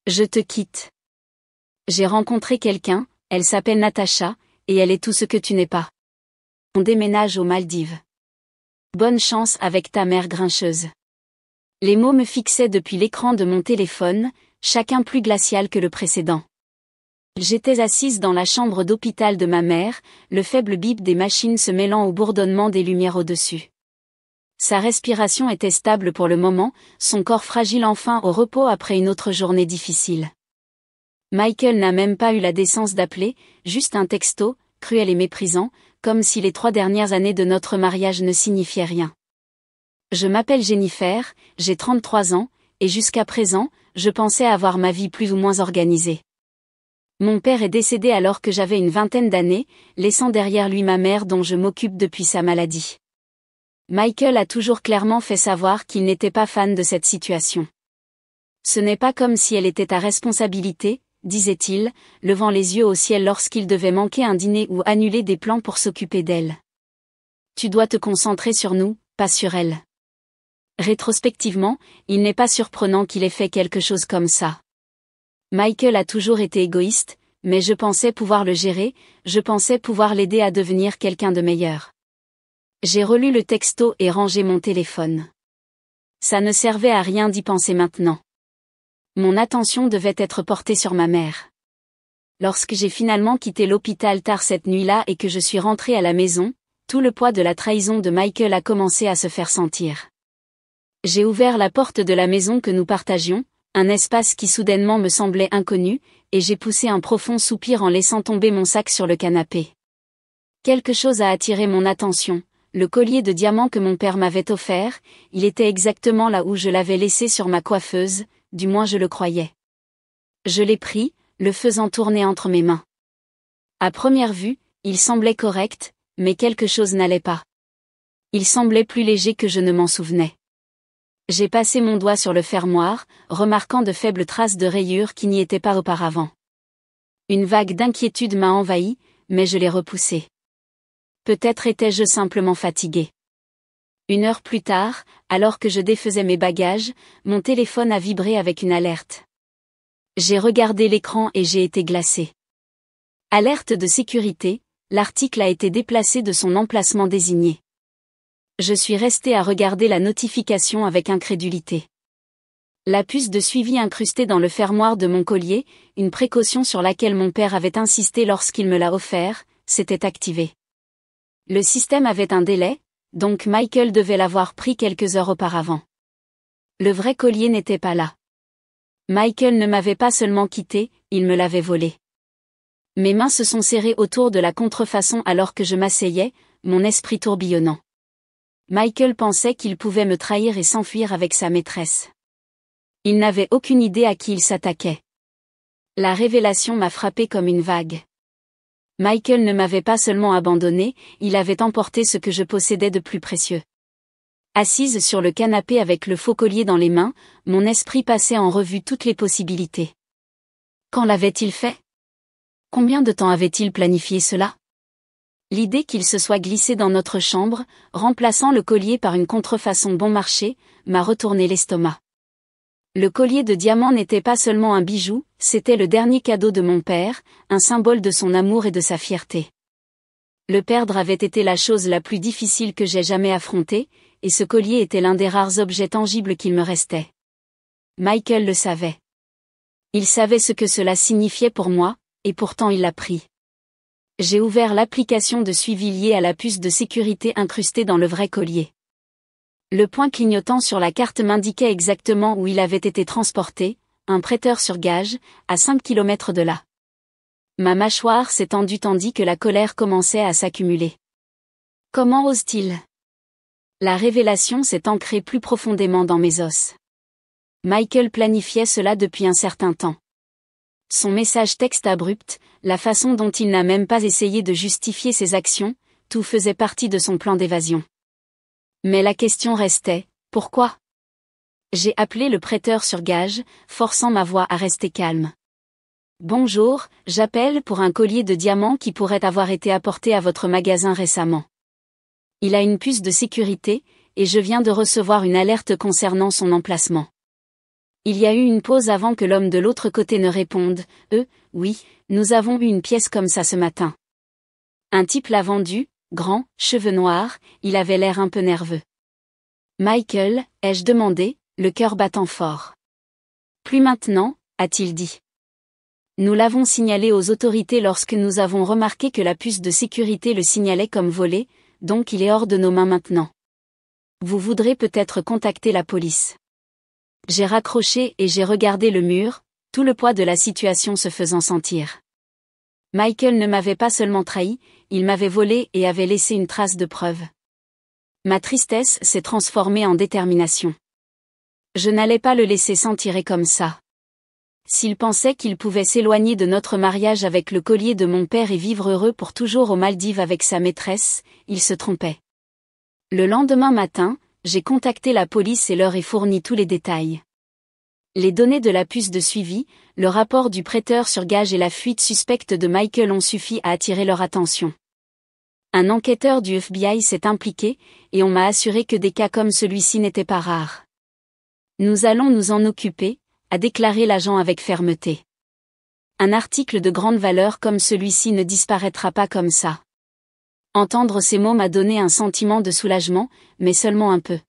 Je te quitte. J'ai rencontré quelqu'un, elle s'appelle Natacha, et elle est tout ce que tu n'es pas. On déménage aux Maldives. Bonne chance avec ta mère grincheuse. Les mots me fixaient depuis l'écran de mon téléphone, chacun plus glacial que le précédent. J'étais assise dans la chambre d'hôpital de ma mère, le faible bip des machines se mêlant au bourdonnement des lumières au-dessus. Sa respiration était stable pour le moment, son corps fragile enfin au repos après une autre journée difficile. Michael n'a même pas eu la décence d'appeler, juste un texto, cruel et méprisant, comme si les 3 dernières années de notre mariage ne signifiaient rien. Je m'appelle Jennifer, j'ai 33 ans, et jusqu'à présent, je pensais avoir ma vie plus ou moins organisée. Mon père est décédé alors que j'avais une vingtaine d'années, laissant derrière lui ma mère dont je m'occupe depuis sa maladie. Michael a toujours clairement fait savoir qu'il n'était pas fan de cette situation. Ce n'est pas comme si elle était ta responsabilité, disait-il, levant les yeux au ciel lorsqu'il devait manquer un dîner ou annuler des plans pour s'occuper d'elle. Tu dois te concentrer sur nous, pas sur elle. Rétrospectivement, il n'est pas surprenant qu'il ait fait quelque chose comme ça. Michael a toujours été égoïste, mais je pensais pouvoir le gérer, je pensais pouvoir l'aider à devenir quelqu'un de meilleur. J'ai relu le texto et rangé mon téléphone. Ça ne servait à rien d'y penser maintenant. Mon attention devait être portée sur ma mère. Lorsque j'ai finalement quitté l'hôpital tard cette nuit-là et que je suis rentrée à la maison, tout le poids de la trahison de Michael a commencé à se faire sentir. J'ai ouvert la porte de la maison que nous partagions, un espace qui soudainement me semblait inconnu, et j'ai poussé un profond soupir en laissant tomber mon sac sur le canapé. Quelque chose a attiré mon attention. Le collier de diamants que mon père m'avait offert, il était exactement là où je l'avais laissé sur ma coiffeuse, du moins je le croyais. Je l'ai pris, le faisant tourner entre mes mains. À première vue, il semblait correct, mais quelque chose n'allait pas. Il semblait plus léger que je ne m'en souvenais. J'ai passé mon doigt sur le fermoir, remarquant de faibles traces de rayures qui n'y étaient pas auparavant. Une vague d'inquiétude m'a envahi, mais je l'ai repoussée. Peut-être étais-je simplement fatiguée. 1 heure plus tard, alors que je défaisais mes bagages, mon téléphone a vibré avec une alerte. J'ai regardé l'écran et j'ai été glacée. Alerte de sécurité, l'article a été déplacé de son emplacement désigné. Je suis restée à regarder la notification avec incrédulité. La puce de suivi incrustée dans le fermoir de mon collier, une précaution sur laquelle mon père avait insisté lorsqu'il me l'a offert, s'était activée. Le système avait un délai, donc Michael devait l'avoir pris quelques heures auparavant. Le vrai collier n'était pas là. Michael ne m'avait pas seulement quitté, il me l'avait volé. Mes mains se sont serrées autour de la contrefaçon alors que je m'asseyais, mon esprit tourbillonnant. Michael pensait qu'il pouvait me trahir et s'enfuir avec sa maîtresse. Il n'avait aucune idée à qui il s'attaquait. La révélation m'a frappé comme une vague. Michael ne m'avait pas seulement abandonné, il avait emporté ce que je possédais de plus précieux. Assise sur le canapé avec le faux collier dans les mains, mon esprit passait en revue toutes les possibilités. Quand l'avait-il fait? Combien de temps avait-il planifié cela? L'idée qu'il se soit glissé dans notre chambre, remplaçant le collier par une contrefaçon bon marché, m'a retourné l'estomac. Le collier de diamants n'était pas seulement un bijou, c'était le dernier cadeau de mon père, un symbole de son amour et de sa fierté. Le perdre avait été la chose la plus difficile que j'ai jamais affrontée, et ce collier était l'un des rares objets tangibles qu'il me restait. Michael le savait. Il savait ce que cela signifiait pour moi, et pourtant il l'a pris. J'ai ouvert l'application de suivi liée à la puce de sécurité incrustée dans le vrai collier. Le point clignotant sur la carte m'indiquait exactement où il avait été transporté, un prêteur sur gage, à 5 kilomètres de là. Ma mâchoire s'est tendue tandis que la colère commençait à s'accumuler. Comment ose-t-il? La révélation s'est ancrée plus profondément dans mes os. Michael planifiait cela depuis un certain temps. Son message texte abrupt, la façon dont il n'a même pas essayé de justifier ses actions, tout faisait partie de son plan d'évasion. Mais la question restait, pourquoi? J'ai appelé le prêteur sur gage, forçant ma voix à rester calme. Bonjour, j'appelle pour un collier de diamants qui pourrait avoir été apporté à votre magasin récemment. Il a une puce de sécurité, et je viens de recevoir une alerte concernant son emplacement. Il y a eu une pause avant que l'homme de l'autre côté ne réponde. Oui, nous avons eu une pièce comme ça ce matin. Un type l'a vendu, grand, cheveux noirs, il avait l'air un peu nerveux. Michael, ai-je demandé, le cœur battant fort. Plus maintenant, a-t-il dit. Nous l'avons signalé aux autorités lorsque nous avons remarqué que la puce de sécurité le signalait comme volé, donc il est hors de nos mains maintenant. Vous voudrez peut-être contacter la police. J'ai raccroché et j'ai regardé le mur, tout le poids de la situation se faisant sentir. Michael ne m'avait pas seulement trahi, il m'avait volé et avait laissé une trace de preuve. Ma tristesse s'est transformée en détermination. Je n'allais pas le laisser s'en tirer comme ça. S'il pensait qu'il pouvait s'éloigner de notre mariage avec le collier de mon père et vivre heureux pour toujours aux Maldives avec sa maîtresse, il se trompait. Le lendemain matin, j'ai contacté la police et leur ai fourni tous les détails. Les données de la puce de suivi, le rapport du prêteur sur gage et la fuite suspecte de Michael ont suffi à attirer leur attention. Un enquêteur du FBI s'est impliqué, et on m'a assuré que des cas comme celui-ci n'étaient pas rares. Nous allons nous en occuper, a déclaré l'agent avec fermeté. Un article de grande valeur comme celui-ci ne disparaîtra pas comme ça. Entendre ces mots m'a donné un sentiment de soulagement, mais seulement un peu.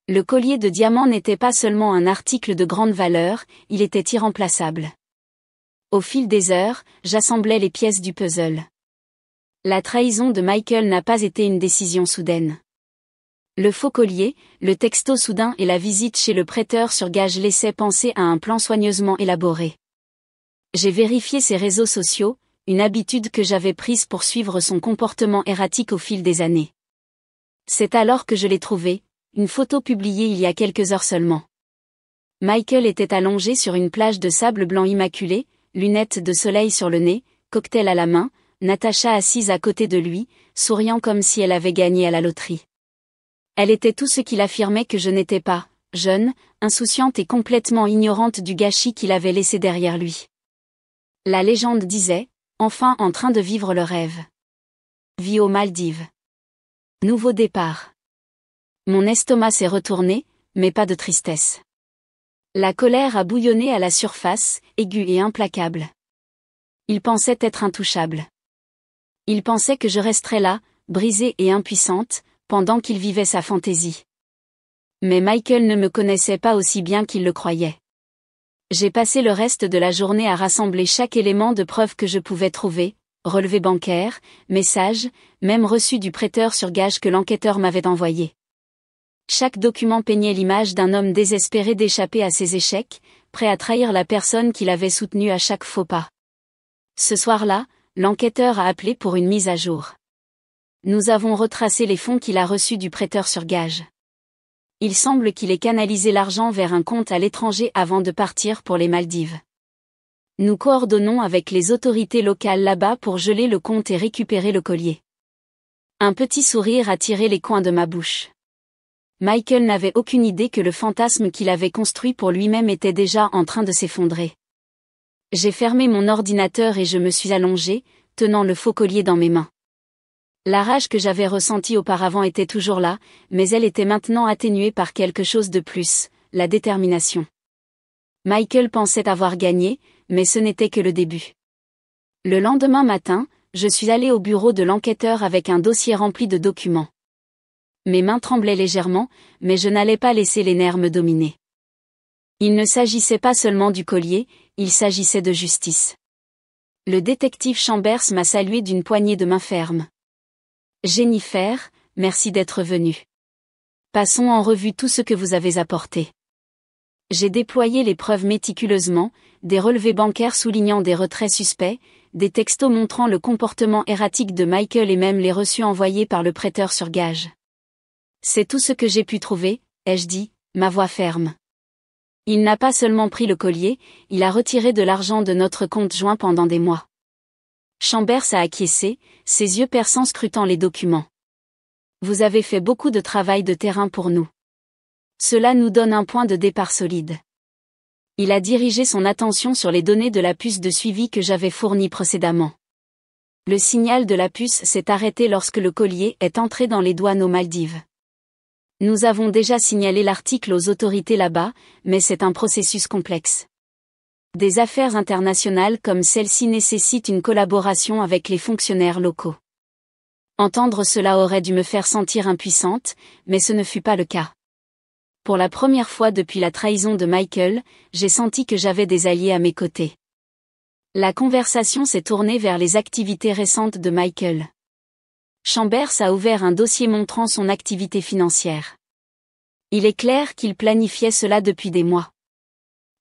Le collier de diamants n'était pas seulement un article de grande valeur, il était irremplaçable. Au fil des heures, j'assemblais les pièces du puzzle. La trahison de Michael n'a pas été une décision soudaine. Le faux collier, le texto soudain et la visite chez le prêteur sur gage laissaient penser à un plan soigneusement élaboré. J'ai vérifié ses réseaux sociaux, une habitude que j'avais prise pour suivre son comportement erratique au fil des années. C'est alors que je l'ai trouvé, une photo publiée il y a quelques heures seulement. Michael était allongé sur une plage de sable blanc immaculé, lunettes de soleil sur le nez, cocktail à la main, Natacha assise à côté de lui, souriant comme si elle avait gagné à la loterie. Elle était tout ce qu'il affirmait que je n'étais pas, jeune, insouciante et complètement ignorante du gâchis qu'il avait laissé derrière lui. La légende disait, enfin en train de vivre le rêve. Vie aux Maldives. Nouveau départ. Mon estomac s'est retourné, mais pas de tristesse. La colère a bouillonné à la surface, aiguë et implacable. Il pensait être intouchable. Il pensait que je resterais là, brisée et impuissante, pendant qu'il vivait sa fantaisie. Mais Michael ne me connaissait pas aussi bien qu'il le croyait. J'ai passé le reste de la journée à rassembler chaque élément de preuve que je pouvais trouver, relevé bancaire, message, même reçu du prêteur sur gage que l'enquêteur m'avait envoyé. Chaque document peignait l'image d'un homme désespéré d'échapper à ses échecs, prêt à trahir la personne qu'il avait soutenue à chaque faux pas. Ce soir-là, l'enquêteur a appelé pour une mise à jour. Nous avons retracé les fonds qu'il a reçus du prêteur sur gage. Il semble qu'il ait canalisé l'argent vers un compte à l'étranger avant de partir pour les Maldives. Nous coordonnons avec les autorités locales là-bas pour geler le compte et récupérer le collier. Un petit sourire a tiré les coins de ma bouche. Michael n'avait aucune idée que le fantasme qu'il avait construit pour lui-même était déjà en train de s'effondrer. J'ai fermé mon ordinateur et je me suis allongée, tenant le faux collier dans mes mains. La rage que j'avais ressentie auparavant était toujours là, mais elle était maintenant atténuée par quelque chose de plus, la détermination. Michael pensait avoir gagné, mais ce n'était que le début. Le lendemain matin, je suis allée au bureau de l'enquêteur avec un dossier rempli de documents. Mes mains tremblaient légèrement, mais je n'allais pas laisser les nerfs me dominer. Il ne s'agissait pas seulement du collier, il s'agissait de justice. Le détective Chambers m'a salué d'une poignée de main ferme. Jennifer, merci d'être venue. Passons en revue tout ce que vous avez apporté. J'ai déployé les preuves méticuleusement, des relevés bancaires soulignant des retraits suspects, des textos montrant le comportement erratique de Michael et même les reçus envoyés par le prêteur sur gage. C'est tout ce que j'ai pu trouver, ai-je dit, ma voix ferme. Il n'a pas seulement pris le collier, il a retiré de l'argent de notre compte joint pendant des mois. Chambers a acquiescé, ses yeux perçants scrutant les documents. Vous avez fait beaucoup de travail de terrain pour nous. Cela nous donne un point de départ solide. Il a dirigé son attention sur les données de la puce de suivi que j'avais fournie précédemment. Le signal de la puce s'est arrêté lorsque le collier est entré dans les douanes aux Maldives. Nous avons déjà signalé l'article aux autorités là-bas, mais c'est un processus complexe. Des affaires internationales comme celle-ci nécessitent une collaboration avec les fonctionnaires locaux. Entendre cela aurait dû me faire sentir impuissante, mais ce ne fut pas le cas. Pour la première fois depuis la trahison de Michael, j'ai senti que j'avais des alliés à mes côtés. La conversation s'est tournée vers les activités récentes de Michael. Chambers a ouvert un dossier montrant son activité financière. Il est clair qu'il planifiait cela depuis des mois.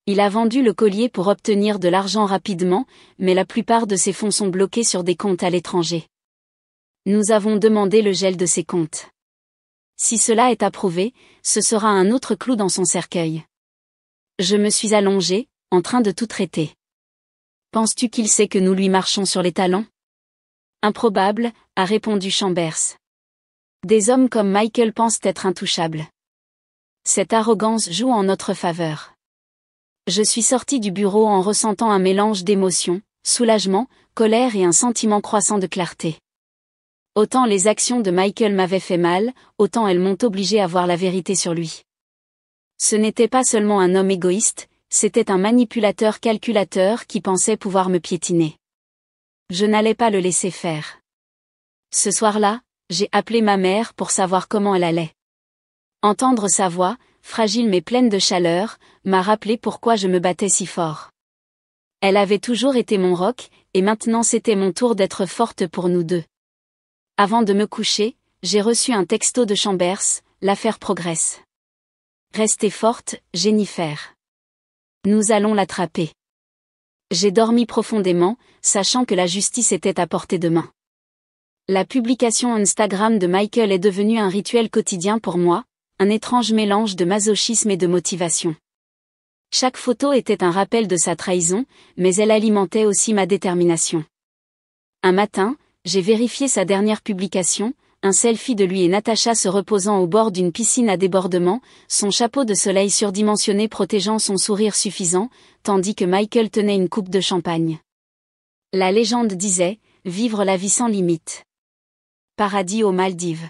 Il a vendu le collier pour obtenir de l'argent rapidement, mais la plupart de ses fonds sont bloqués sur des comptes à l'étranger. Nous avons demandé le gel de ses comptes. Si cela est approuvé, ce sera un autre clou dans son cercueil. Je me suis allongée, en train de tout traiter. Penses-tu qu'il sait que nous lui marchons sur les talons? Improbable, a répondu Chambers. Des hommes comme Michael pensent être intouchables. Cette arrogance joue en notre faveur. Je suis sortie du bureau en ressentant un mélange d'émotions, soulagement, colère et un sentiment croissant de clarté. Autant les actions de Michael m'avaient fait mal, autant elles m'ont obligée à voir la vérité sur lui. Ce n'était pas seulement un homme égoïste, c'était un manipulateur calculateur qui pensait pouvoir me piétiner. Je n'allais pas le laisser faire. Ce soir-là, j'ai appelé ma mère pour savoir comment elle allait. Entendre sa voix, fragile mais pleine de chaleur, m'a rappelé pourquoi je me battais si fort. Elle avait toujours été mon roc, et maintenant c'était mon tour d'être forte pour nous deux. Avant de me coucher, j'ai reçu un texto de Chambers, l'affaire progresse. Restez forte, Jennifer. Nous allons l'attraper. J'ai dormi profondément, sachant que la justice était à portée de main. La publication Instagram de Michael est devenue un rituel quotidien pour moi, un étrange mélange de masochisme et de motivation. Chaque photo était un rappel de sa trahison, mais elle alimentait aussi ma détermination. Un matin, j'ai vérifié sa dernière publication, un selfie de lui et Natasha se reposant au bord d'une piscine à débordement, son chapeau de soleil surdimensionné protégeant son sourire suffisant, tandis que Michael tenait une coupe de champagne. La légende disait « Vivre la vie sans limite ». Paradis aux Maldives.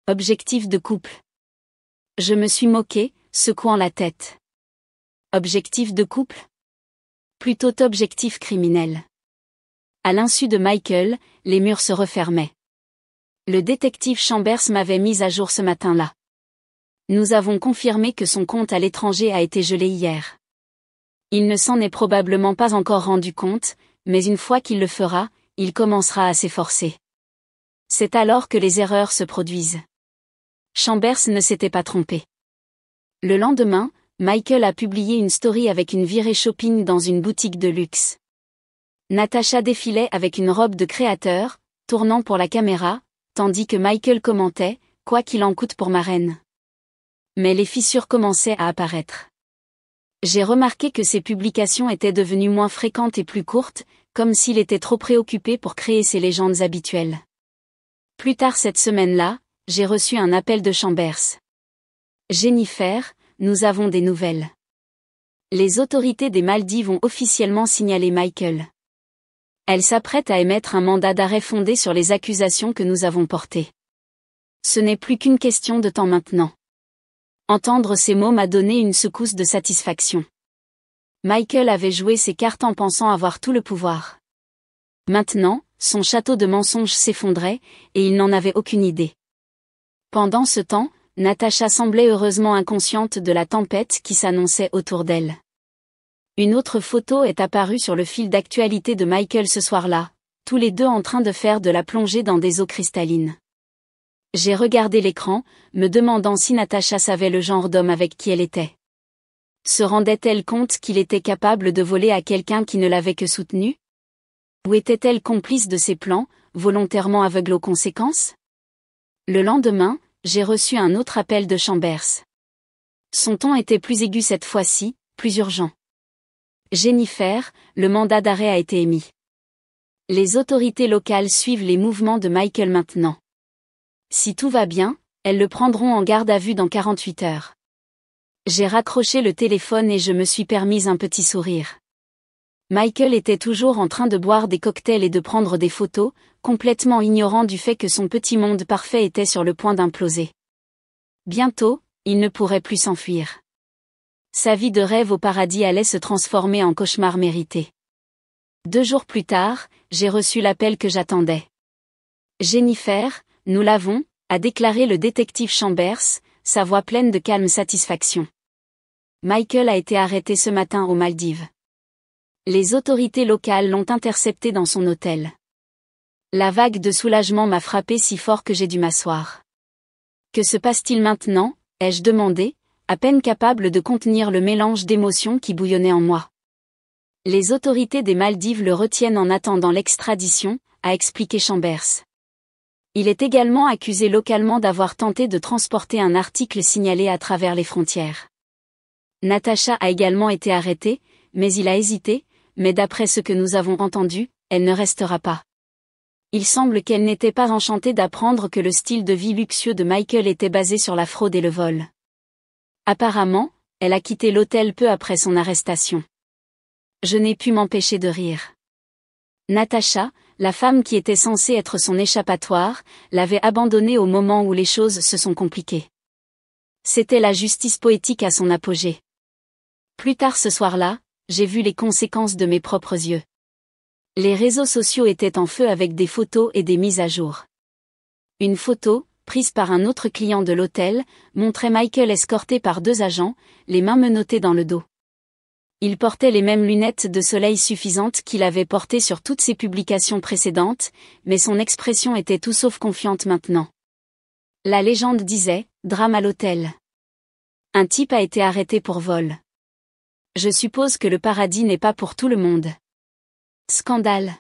Objectif de couple. Je me suis moquée, secouant la tête. Objectif de couple? Plutôt objectif criminel. À l'insu de Michael, les murs se refermaient. Le détective Chambers m'avait mise à jour ce matin-là. Nous avons confirmé que son compte à l'étranger a été gelé hier. Il ne s'en est probablement pas encore rendu compte, mais une fois qu'il le fera, il commencera à s'efforcer. C'est alors que les erreurs se produisent. Chambers ne s'était pas trompé. Le lendemain, Michael a publié une story avec une virée shopping dans une boutique de luxe. Natasha défilait avec une robe de créateur, tournant pour la caméra, tandis que Michael commentait « Quoi qu'il en coûte pour ma reine ». Mais les fissures commençaient à apparaître. J'ai remarqué que ses publications étaient devenues moins fréquentes et plus courtes, comme s'il était trop préoccupé pour créer ses légendes habituelles. Plus tard cette semaine-là, j'ai reçu un appel de Chambers. « Jennifer, nous avons des nouvelles. Les autorités des Maldives ont officiellement signalé Michael. Elles s'apprêtent à émettre un mandat d'arrêt fondé sur les accusations que nous avons portées. Ce n'est plus qu'une question de temps maintenant. » Entendre ces mots m'a donné une secousse de satisfaction. Michael avait joué ses cartes en pensant avoir tout le pouvoir. Maintenant, son château de mensonges s'effondrait, et il n'en avait aucune idée. Pendant ce temps, Natasha semblait heureusement inconsciente de la tempête qui s'annonçait autour d'elle. Une autre photo est apparue sur le fil d'actualité de Michael ce soir-là, tous les deux en train de faire de la plongée dans des eaux cristallines. J'ai regardé l'écran, me demandant si Natasha savait le genre d'homme avec qui elle était. Se rendait-elle compte qu'il était capable de voler à quelqu'un qui ne l'avait que soutenu? Ou était-elle complice de ses plans, volontairement aveugle aux conséquences? Le lendemain, j'ai reçu un autre appel de Chambers. Son ton était plus aigu cette fois-ci, plus urgent. Jennifer, le mandat d'arrêt a été émis. Les autorités locales suivent les mouvements de Michael maintenant. Si tout va bien, elles le prendront en garde à vue dans 48 heures. J'ai raccroché le téléphone et je me suis permise un petit sourire. Michael était toujours en train de boire des cocktails et de prendre des photos, complètement ignorant du fait que son petit monde parfait était sur le point d'imploser. Bientôt, il ne pourrait plus s'enfuir. Sa vie de rêve au paradis allait se transformer en cauchemar mérité. 2 jours plus tard, j'ai reçu l'appel que j'attendais. Jennifer, nous l'avons, a déclaré le détective Chambers, sa voix pleine de calme satisfaction. Michael a été arrêté ce matin aux Maldives. Les autorités locales l'ont intercepté dans son hôtel. La vague de soulagement m'a frappé si fort que j'ai dû m'asseoir. Que se passe-t-il maintenant, ai-je demandé, à peine capable de contenir le mélange d'émotions qui bouillonnait en moi. Les autorités des Maldives le retiennent en attendant l'extradition, a expliqué Chambers. Il est également accusé localement d'avoir tenté de transporter un article signalé à travers les frontières. Natasha a également été arrêtée, mais il a hésité, mais d'après ce que nous avons entendu, elle ne restera pas. Il semble qu'elle n'était pas enchantée d'apprendre que le style de vie luxueux de Michael était basé sur la fraude et le vol. Apparemment, elle a quitté l'hôtel peu après son arrestation. Je n'ai pu m'empêcher de rire. Natasha, la femme qui était censée être son échappatoire, l'avait abandonnée au moment où les choses se sont compliquées. C'était la justice poétique à son apogée. Plus tard ce soir-là, j'ai vu les conséquences de mes propres yeux. Les réseaux sociaux étaient en feu avec des photos et des mises à jour. Une photo, prise par un autre client de l'hôtel, montrait Michael escorté par 2 agents, les mains menottées dans le dos. Il portait les mêmes lunettes de soleil suffisantes qu'il avait portées sur toutes ses publications précédentes, mais son expression était tout sauf confiante maintenant. La légende disait, drame à l'hôtel. Un type a été arrêté pour vol. Je suppose que le paradis n'est pas pour tout le monde. Scandale.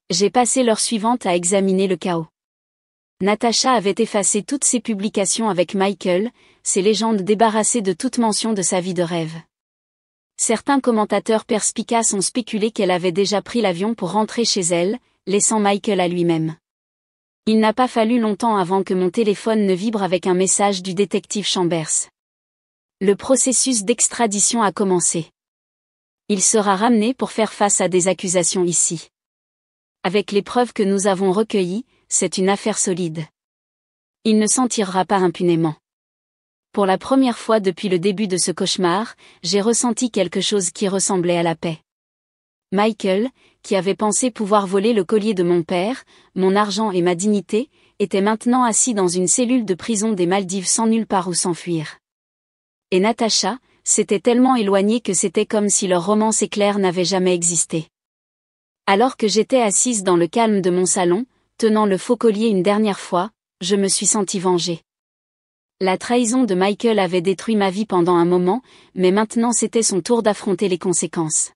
J'ai passé l'heure suivante à examiner le chaos. Natasha avait effacé toutes ses publications avec Michael, ses légendes débarrassées de toute mention de sa vie de rêve. Certains commentateurs perspicaces ont spéculé qu'elle avait déjà pris l'avion pour rentrer chez elle, laissant Michael à lui-même. Il n'a pas fallu longtemps avant que mon téléphone ne vibre avec un message du détective Chambers. Le processus d'extradition a commencé. Il sera ramené pour faire face à des accusations ici. Avec les preuves que nous avons recueillies, c'est une affaire solide. Il ne s'en tirera pas impunément. Pour la première fois depuis le début de ce cauchemar, j'ai ressenti quelque chose qui ressemblait à la paix. Michael, qui avait pensé pouvoir voler le collier de mon père, mon argent et ma dignité, était maintenant assis dans une cellule de prison des Maldives sans nulle part où s'enfuir. Et Natasha, s'était tellement éloignée que c'était comme si leur romance éclair n'avait jamais existé. Alors que j'étais assise dans le calme de mon salon, tenant le faux collier une dernière fois, je me suis sentie vengée. La trahison de Michael avait détruit ma vie pendant un moment, mais maintenant c'était son tour d'affronter les conséquences.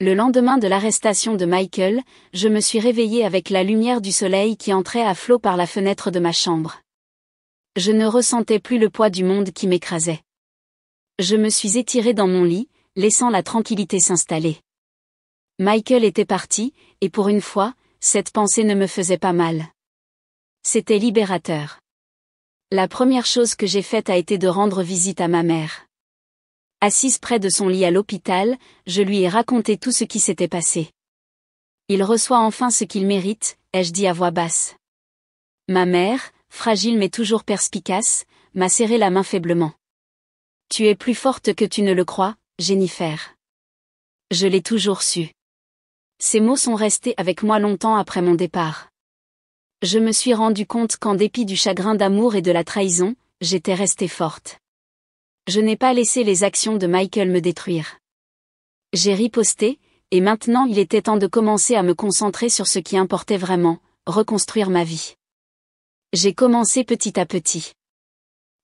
Le lendemain de l'arrestation de Michael, je me suis réveillée avec la lumière du soleil qui entrait à flot par la fenêtre de ma chambre. Je ne ressentais plus le poids du monde qui m'écrasait. Je me suis étirée dans mon lit, laissant la tranquillité s'installer. Michael était parti, et pour une fois, cette pensée ne me faisait pas mal. C'était libérateur. La première chose que j'ai faite a été de rendre visite à ma mère. Assise près de son lit à l'hôpital, je lui ai raconté tout ce qui s'était passé. Il reçoit enfin ce qu'il mérite, ai-je dit à voix basse. Ma mère, fragile mais toujours perspicace, m'a serré la main faiblement. Tu es plus forte que tu ne le crois, Jennifer. Je l'ai toujours su. Ces mots sont restés avec moi longtemps après mon départ. Je me suis rendu compte qu'en dépit du chagrin d'amour et de la trahison, j'étais restée forte. Je n'ai pas laissé les actions de Michael me détruire. J'ai riposté, et maintenant il était temps de commencer à me concentrer sur ce qui importait vraiment, reconstruire ma vie. J'ai commencé petit à petit.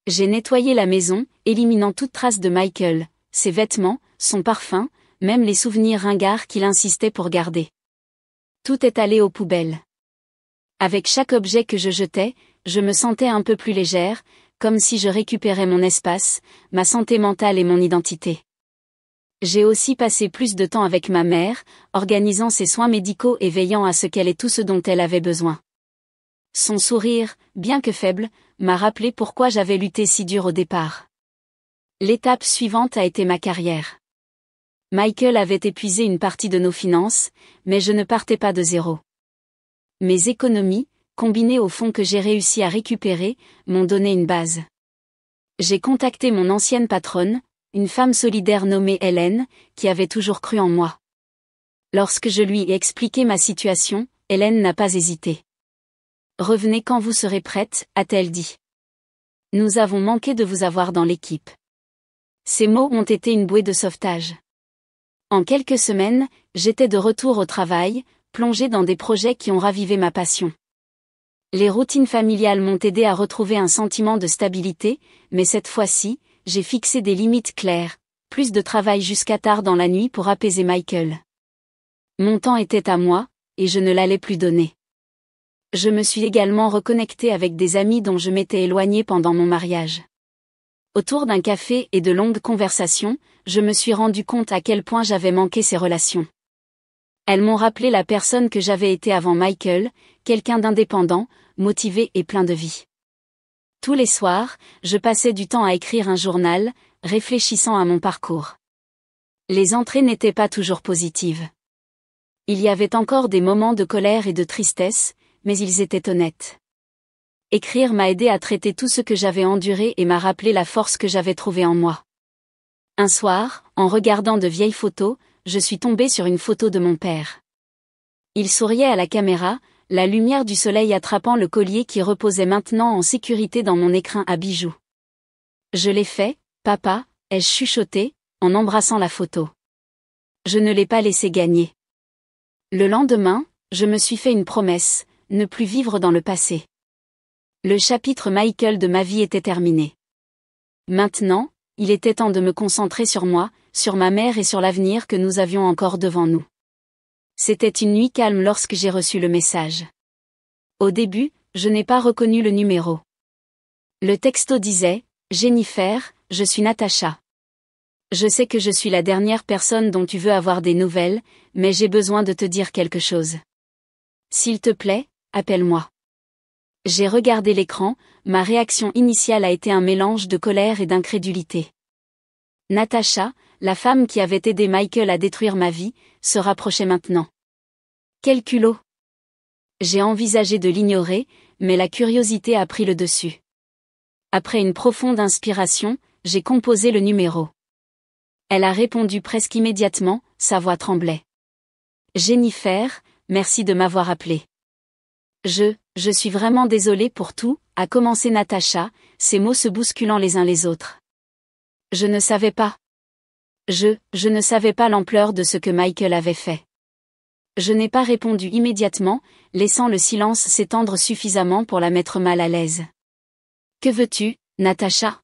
J'ai nettoyé la maison, éliminant toute trace de Michael, ses vêtements, son parfum, même les souvenirs ringards qu'il insistait pour garder. Tout est allé aux poubelles. Avec chaque objet que je jetais, je me sentais un peu plus légère, comme si je récupérais mon espace, ma santé mentale et mon identité. J'ai aussi passé plus de temps avec ma mère, organisant ses soins médicaux et veillant à ce qu'elle ait tout ce dont elle avait besoin. Son sourire, bien que faible, m'a rappelé pourquoi j'avais lutté si dur au départ. L'étape suivante a été ma carrière. Michael avait épuisé une partie de nos finances, mais je ne partais pas de zéro. Mes économies, combinées aux fonds que j'ai réussi à récupérer, m'ont donné une base. J'ai contacté mon ancienne patronne, une femme solidaire nommée Hélène, qui avait toujours cru en moi. Lorsque je lui ai expliqué ma situation, Hélène n'a pas hésité. Revenez quand vous serez prête, a-t-elle dit. Nous avons manqué de vous avoir dans l'équipe. Ces mots ont été une bouée de sauvetage. En quelques semaines, j'étais de retour au travail, plongée dans des projets qui ont ravivé ma passion. Les routines familiales m'ont aidé à retrouver un sentiment de stabilité, mais cette fois-ci, j'ai fixé des limites claires, plus de travail jusqu'à tard dans la nuit pour apaiser Michael. Mon temps était à moi, et je ne l'allais plus donner. Je me suis également reconnectée avec des amis dont je m'étais éloignée pendant mon mariage. Autour d'un café et de longues conversations, je me suis rendu compte à quel point j'avais manqué ces relations. Elles m'ont rappelé la personne que j'avais été avant Michael, quelqu'un d'indépendant, motivé et plein de vie. Tous les soirs, je passais du temps à écrire un journal, réfléchissant à mon parcours. Les entrées n'étaient pas toujours positives. Il y avait encore des moments de colère et de tristesse, mais ils étaient honnêtes. Écrire m'a aidé à traiter tout ce que j'avais enduré et m'a rappelé la force que j'avais trouvée en moi. Un soir, en regardant de vieilles photos, je suis tombée sur une photo de mon père. Il souriait à la caméra, la lumière du soleil attrapant le collier qui reposait maintenant en sécurité dans mon écrin à bijoux. Je l'ai fait, papa, ai-je chuchoté, en embrassant la photo. Je ne l'ai pas laissé gagner. Le lendemain, je me suis fait une promesse, ne plus vivre dans le passé. Le chapitre Michael de ma vie était terminé. Maintenant, il était temps de me concentrer sur moi, sur ma mère et sur l'avenir que nous avions encore devant nous. C'était une nuit calme lorsque j'ai reçu le message. Au début, je n'ai pas reconnu le numéro. Le texto disait « Jennifer, je suis Natacha. Je sais que je suis la dernière personne dont tu veux avoir des nouvelles, mais j'ai besoin de te dire quelque chose. S'il te plaît, appelle-moi. » J'ai regardé l'écran, ma réaction initiale a été un mélange de colère et d'incrédulité. Natacha, la femme qui avait aidé Michael à détruire ma vie, se rapprochait maintenant. Quel culot! J'ai envisagé de l'ignorer, mais la curiosité a pris le dessus. Après une profonde inspiration, j'ai composé le numéro. Elle a répondu presque immédiatement, sa voix tremblait. Jennifer, merci de m'avoir appelé. Je suis vraiment désolée pour tout, a commencé Natacha, ses mots se bousculant les uns les autres. Je ne savais pas. Je ne savais pas l'ampleur de ce que Michael avait fait. Je n'ai pas répondu immédiatement, laissant le silence s'étendre suffisamment pour la mettre mal à l'aise. Que veux-tu, Natacha?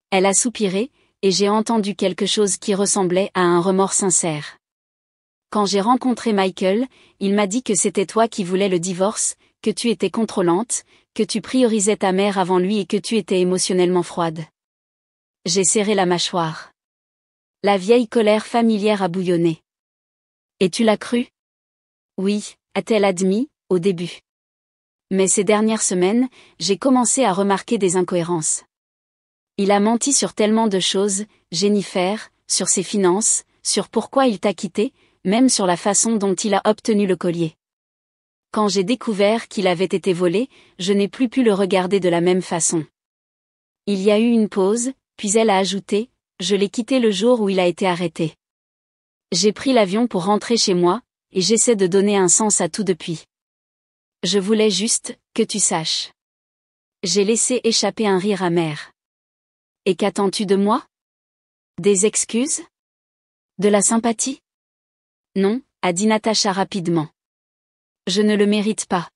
Elle a soupiré, et j'ai entendu quelque chose qui ressemblait à un remords sincère. Quand j'ai rencontré Michael, il m'a dit que c'était toi qui voulais le divorce, que tu étais contrôlante, que tu priorisais ta mère avant lui et que tu étais émotionnellement froide. J'ai serré la mâchoire. La vieille colère familière a bouillonné. Et tu l'as cru? Oui, a-t-elle admis, au début. Mais ces dernières semaines, j'ai commencé à remarquer des incohérences. Il a menti sur tellement de choses, Jennifer, sur ses finances, sur pourquoi il t'a quitté, même sur la façon dont il a obtenu le collier. Quand j'ai découvert qu'il avait été volé, je n'ai plus pu le regarder de la même façon. Il y a eu une pause, puis elle a ajouté, je l'ai quitté le jour où il a été arrêté. J'ai pris l'avion pour rentrer chez moi, et j'essaie de donner un sens à tout depuis. Je voulais juste, que tu saches. J'ai laissé échapper un rire amer. Et qu'attends-tu de moi? Des excuses? De la sympathie? Non, a dit Natacha rapidement. Je ne le mérite pas.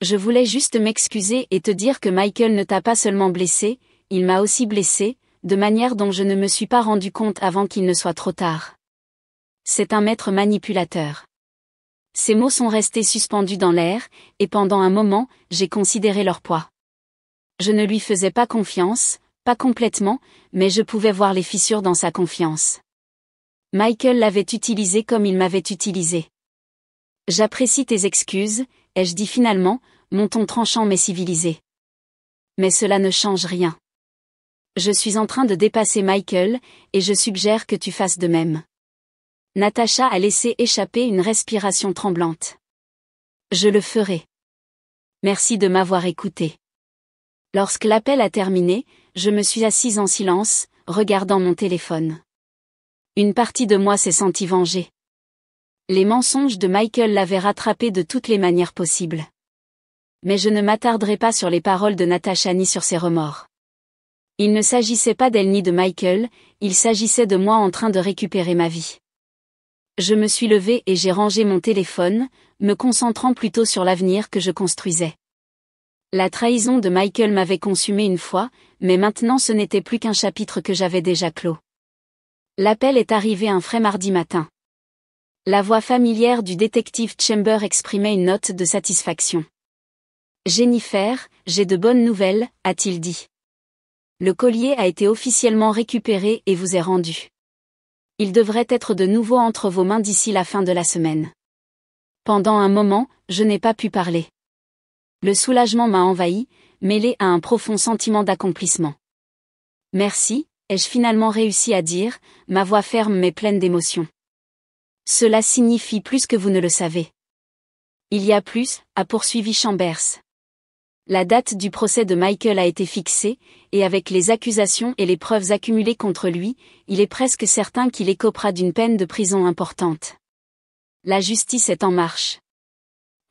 Je voulais juste m'excuser et te dire que Michael ne t'a pas seulement blessé, il m'a aussi blessé, de manière dont je ne me suis pas rendu compte avant qu'il ne soit trop tard. C'est un maître manipulateur. Ces mots sont restés suspendus dans l'air, et pendant un moment, j'ai considéré leur poids. Je ne lui faisais pas confiance, pas complètement, mais je pouvais voir les fissures dans sa confiance. Michael l'avait utilisé comme il m'avait utilisé. J'apprécie tes excuses, ai-je dit finalement, mon ton tranchant mais civilisé. Mais cela ne change rien. Je suis en train de dépasser Michael, et je suggère que tu fasses de même. Natacha a laissé échapper une respiration tremblante. Je le ferai. Merci de m'avoir écouté. Lorsque l'appel a terminé, je me suis assise en silence, regardant mon téléphone. Une partie de moi s'est sentie vengée. Les mensonges de Michael l'avaient rattrapé de toutes les manières possibles. Mais je ne m'attarderai pas sur les paroles de Natasha ni sur ses remords. Il ne s'agissait pas d'elle ni de Michael, il s'agissait de moi en train de récupérer ma vie. Je me suis levée et j'ai rangé mon téléphone, me concentrant plutôt sur l'avenir que je construisais. La trahison de Michael m'avait consumé une fois, mais maintenant ce n'était plus qu'un chapitre que j'avais déjà clos. L'appel est arrivé un frais mardi matin. La voix familière du détective Chamber exprimait une note de satisfaction. « Jennifer, j'ai de bonnes nouvelles », a-t-il dit. Le collier a été officiellement récupéré et vous est rendu. Il devrait être de nouveau entre vos mains d'ici la fin de la semaine. Pendant un moment, je n'ai pas pu parler. Le soulagement m'a envahi, mêlé à un profond sentiment d'accomplissement. Merci, ai-je finalement réussi à dire, ma voix ferme mais pleine d'émotion. Cela signifie plus que vous ne le savez. Il y a plus, a poursuivi Chambers. La date du procès de Michael a été fixée, et avec les accusations et les preuves accumulées contre lui, il est presque certain qu'il écopera d'une peine de prison importante. La justice est en marche.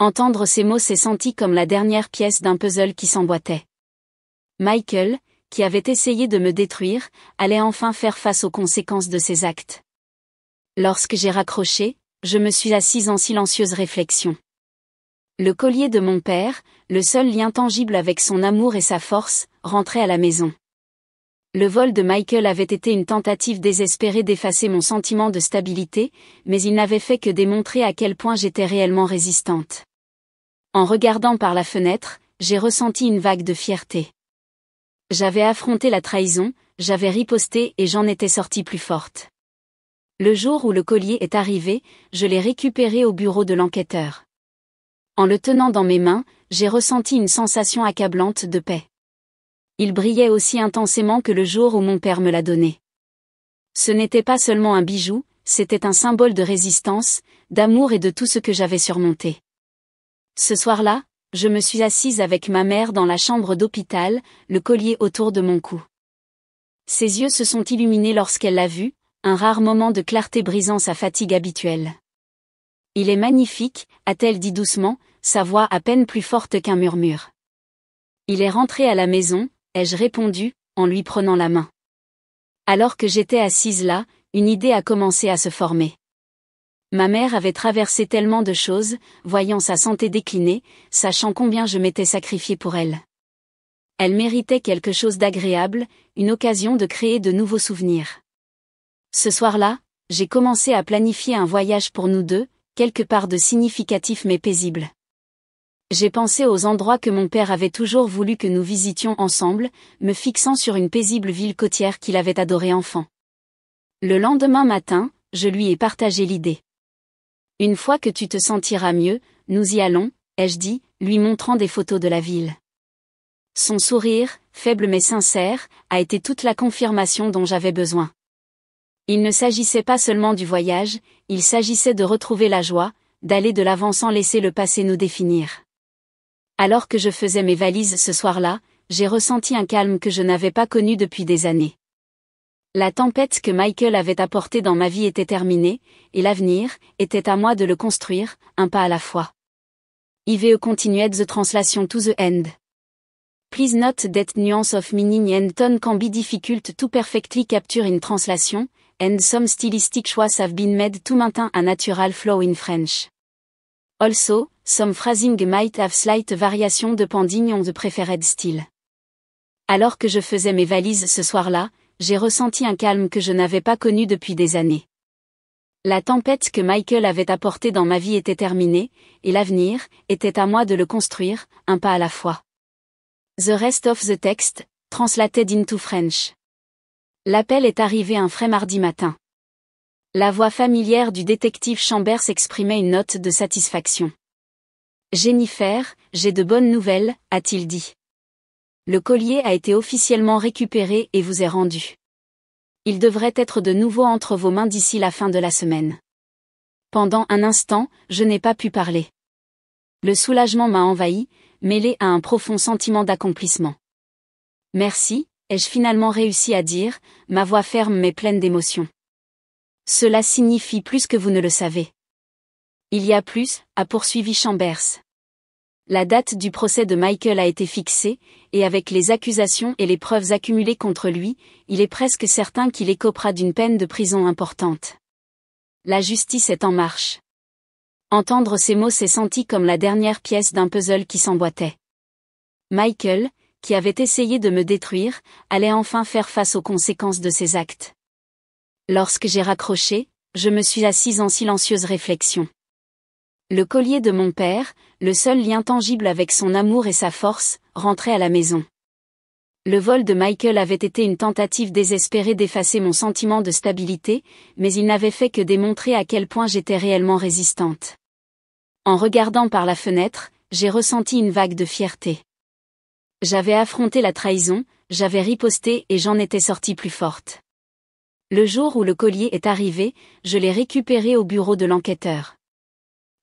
Entendre ces mots s'est senti comme la dernière pièce d'un puzzle qui s'emboîtait. Michael, qui avait essayé de me détruire, allait enfin faire face aux conséquences de ses actes. Lorsque j'ai raccroché, je me suis assise en silencieuse réflexion. Le collier de mon père, le seul lien tangible avec son amour et sa force, rentrait à la maison. Le vol de Michael avait été une tentative désespérée d'effacer mon sentiment de stabilité, mais il n'avait fait que démontrer à quel point j'étais réellement résistante. En regardant par la fenêtre, j'ai ressenti une vague de fierté. J'avais affronté la trahison, j'avais riposté et j'en étais sortie plus forte. Le jour où le collier est arrivé, je l'ai récupéré au bureau de l'enquêteur. En le tenant dans mes mains, j'ai ressenti une sensation accablante de paix. Il brillait aussi intensément que le jour où mon père me l'a donné. Ce n'était pas seulement un bijou, c'était un symbole de résistance, d'amour et de tout ce que j'avais surmonté. Ce soir-là, je me suis assise avec ma mère dans la chambre d'hôpital, le collier autour de mon cou. Ses yeux se sont illuminés lorsqu'elle l'a vu, un rare moment de clarté brisant sa fatigue habituelle. « Il est magnifique », a-t-elle dit doucement, sa voix à peine plus forte qu'un murmure. « Il est rentré à la maison », ai-je répondu, en lui prenant la main. Alors que j'étais assise là, une idée a commencé à se former. Ma mère avait traversé tellement de choses, voyant sa santé décliner, sachant combien je m'étais sacrifiée pour elle. Elle méritait quelque chose d'agréable, une occasion de créer de nouveaux souvenirs. Ce soir-là, j'ai commencé à planifier un voyage pour nous deux, quelque part de significatif mais paisible. J'ai pensé aux endroits que mon père avait toujours voulu que nous visitions ensemble, me fixant sur une paisible ville côtière qu'il avait adorée enfant. Le lendemain matin, je lui ai partagé l'idée. Une fois que tu te sentiras mieux, nous y allons, ai-je dit, lui montrant des photos de la ville. Son sourire, faible mais sincère, a été toute la confirmation dont j'avais besoin. Il ne s'agissait pas seulement du voyage, il s'agissait de retrouver la joie, d'aller de l'avant sans laisser le passé nous définir. Alors que je faisais mes valises ce soir-là, j'ai ressenti un calme que je n'avais pas connu depuis des années. La tempête que Michael avait apportée dans ma vie était terminée, et l'avenir, était à moi de le construire, un pas à la fois. IVE continued the translation to the end. Please note that nuance of meaning and tone can be difficult to perfectly capture in translation, and some stylistic choices have been made to maintain a natural flow in French. Also, some phrasing might have slight variation depending on the preferred style. Alors que je faisais mes valises ce soir-là, j'ai ressenti un calme que je n'avais pas connu depuis des années. La tempête que Michael avait apportée dans ma vie était terminée, et l'avenir, était à moi de le construire, un pas à la fois. The rest of the text, translated into French. L'appel est arrivé un frais mardi matin. La voix familière du détective Chambers exprimait une note de satisfaction. « Jennifer, j'ai de bonnes nouvelles », a-t-il dit. Le collier a été officiellement récupéré et vous est rendu. Il devrait être de nouveau entre vos mains d'ici la fin de la semaine. Pendant un instant, je n'ai pas pu parler. Le soulagement m'a envahi, mêlé à un profond sentiment d'accomplissement. Merci, ai-je finalement réussi à dire, ma voix ferme mais pleine d'émotion. Cela signifie plus que vous ne le savez. Il y a plus, a poursuivi Chambers. La date du procès de Michael a été fixée, et avec les accusations et les preuves accumulées contre lui, il est presque certain qu'il écopera d'une peine de prison importante. La justice est en marche. Entendre ces mots s'est senti comme la dernière pièce d'un puzzle qui s'emboîtait. Michael, qui avait essayé de me détruire, allait enfin faire face aux conséquences de ses actes. Lorsque j'ai raccroché, je me suis assise en silencieuse réflexion. Le collier de mon père, le seul lien tangible avec son amour et sa force, rentrait à la maison. Le vol de Michael avait été une tentative désespérée d'effacer mon sentiment de stabilité, mais il n'avait fait que démontrer à quel point j'étais réellement résistante. En regardant par la fenêtre, j'ai ressenti une vague de fierté. J'avais affronté la trahison, j'avais riposté et j'en étais sortie plus forte. Le jour où le collier est arrivé, je l'ai récupéré au bureau de l'enquêteur.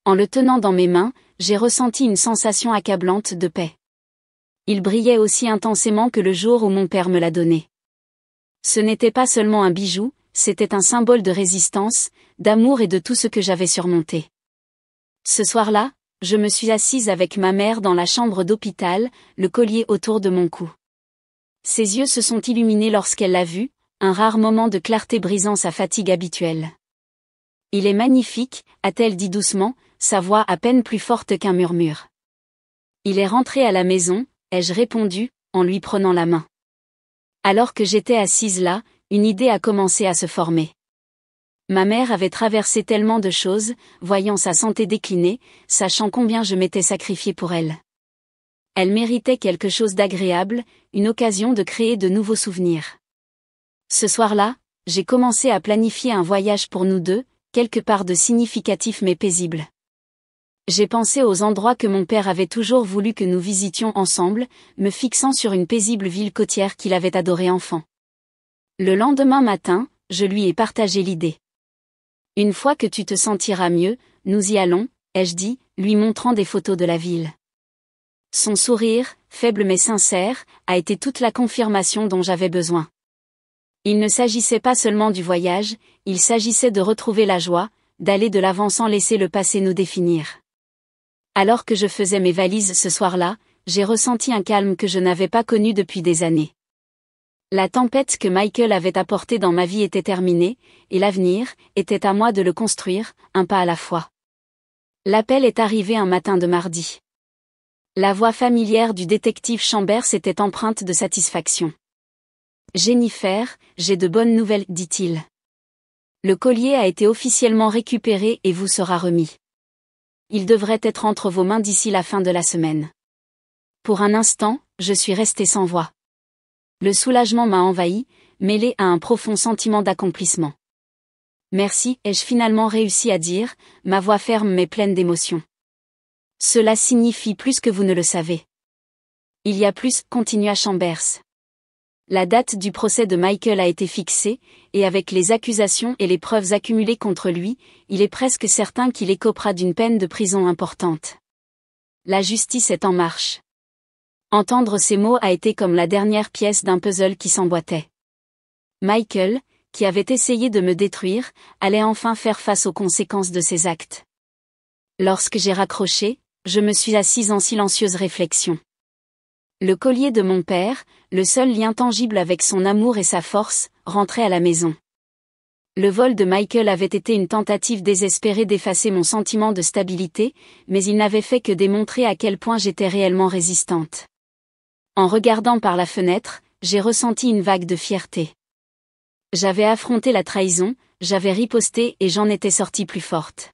En le tenant dans mes mains, j'ai ressenti une sensation accablante de paix. Il brillait aussi intensément que le jour où mon père me l'a donné. Ce n'était pas seulement un bijou, c'était un symbole de résistance, d'amour et de tout ce que j'avais surmonté. Ce soir-là, je me suis assise avec ma mère dans la chambre d'hôpital, le collier autour de mon cou. Ses yeux se sont illuminés lorsqu'elle l'a vu, un rare moment de clarté brisant sa fatigue habituelle. « Il est magnifique », a-t-elle dit doucement, sa voix à peine plus forte qu'un murmure. « Il est rentré à la maison », ai-je répondu, en lui prenant la main. Alors que j'étais assise là, une idée a commencé à se former. Ma mère avait traversé tellement de choses, voyant sa santé décliner, sachant combien je m'étais sacrifiée pour elle. Elle méritait quelque chose d'agréable, une occasion de créer de nouveaux souvenirs. Ce soir-là, j'ai commencé à planifier un voyage pour nous deux, quelque part de significatif mais paisible. J'ai pensé aux endroits que mon père avait toujours voulu que nous visitions ensemble, me fixant sur une paisible ville côtière qu'il avait adorée enfant. Le lendemain matin, je lui ai partagé l'idée. Une fois que tu te sentiras mieux, nous y allons, ai-je dit, lui montrant des photos de la ville. Son sourire, faible mais sincère, a été toute la confirmation dont j'avais besoin. Il ne s'agissait pas seulement du voyage, il s'agissait de retrouver la joie, d'aller de l'avant sans laisser le passé nous définir. Alors que je faisais mes valises ce soir-là, j'ai ressenti un calme que je n'avais pas connu depuis des années. La tempête que Michael avait apportée dans ma vie était terminée, et l'avenir, était à moi de le construire, un pas à la fois. L'appel est arrivé un matin de mardi. La voix familière du détective Chambers était empreinte de satisfaction. « Jennifer, j'ai de bonnes nouvelles, dit-il. Le collier a été officiellement récupéré et vous sera remis. Il devrait être entre vos mains d'ici la fin de la semaine. » Pour un instant, je suis restée sans voix. Le soulagement m'a envahi, mêlé à un profond sentiment d'accomplissement. « Merci », ai-je finalement réussi à dire, ma voix ferme mais pleine d'émotion. Cela signifie plus que vous ne le savez. Il y a plus, continua Chambers. La date du procès de Michael a été fixée, et avec les accusations et les preuves accumulées contre lui, il est presque certain qu'il écopera d'une peine de prison importante. La justice est en marche. Entendre ces mots a été comme la dernière pièce d'un puzzle qui s'emboîtait. Michael, qui avait essayé de me détruire, allait enfin faire face aux conséquences de ses actes. Lorsque j'ai raccroché, je me suis assise en silencieuse réflexion. Le collier de mon père, le seul lien tangible avec son amour et sa force, rentrait à la maison. Le vol de Michael avait été une tentative désespérée d'effacer mon sentiment de stabilité, mais il n'avait fait que démontrer à quel point j'étais réellement résistante. En regardant par la fenêtre, j'ai ressenti une vague de fierté. J'avais affronté la trahison, j'avais riposté et j'en étais sortie plus forte.